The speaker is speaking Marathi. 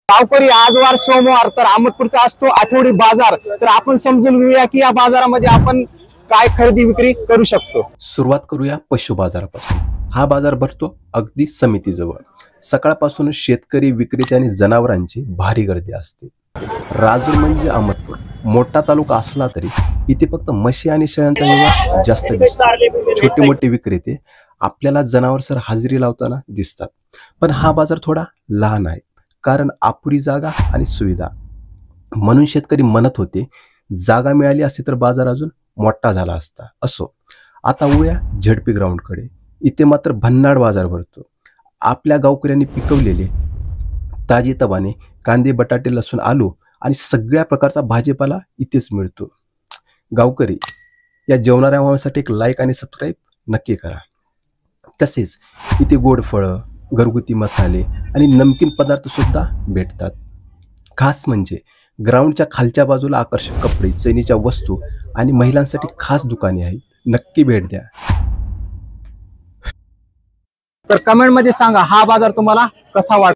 गावकरी आजवार सोमवार तर अहमदपूरचा असतो आठवडी बाजार। तर आपण समजून घेऊया की या बाजारामध्ये आपण काय खरेदी विक्री करू शकतो। सुरुवात करूया पशु बाजारापासून। हा बाजार भरतो अगदी समितीजवळ। सकाळपासून शेतकरी विक्रेते आणि जनावरांची भारी गर्दी असते। राजूर म्हणजे अहमदपूर मोठा तालुका असला तरी इथे फक्त म्हशी आणि शेळ्यांचा व्यवहार जास्त दिसतो। छोटे मोठे विक्रेते आपल्याला जनावरसर हजेरी लावताना दिसतात। पण हा बाजार थोडा लहान आहे कारण अपुरी जागा आणि सुविधा। म्हणून शेतकरी म्हणत होते जागा मिळाली असती तर बाजार अजून मोठा झाला असता। असो, आता वळूया झडपी ग्राउंडकडे। इथे मात्र भन्नाड बाजार भरतो। आपल्या गावकऱ्यांनी पिकवलेले ताजे तवाने कांदे बटाटे लसूण आलू आणि सगळ्या प्रकारचा भाजीपाला इथेच मिळतो। गावकरी या जेवणाऱ्या माणसासाठी एक लाईक आणि सबस्क्राईब नक्की करा। तसेच इथे गोड फळं घरगुती मसाले आणि नमकीन पदार्थ सुद्धा भेटतात। खास म्हणजे ग्राउंडच्या खालच्या बाजूला आकर्षक कपडे चैनीच्या वस्तू आणि महिलांसाठी खास दुकाने आहेत। नक्की भेट द्या। तर कमेंट मध्ये सांगा हा बाजार तुम्हाला कसा वाटला।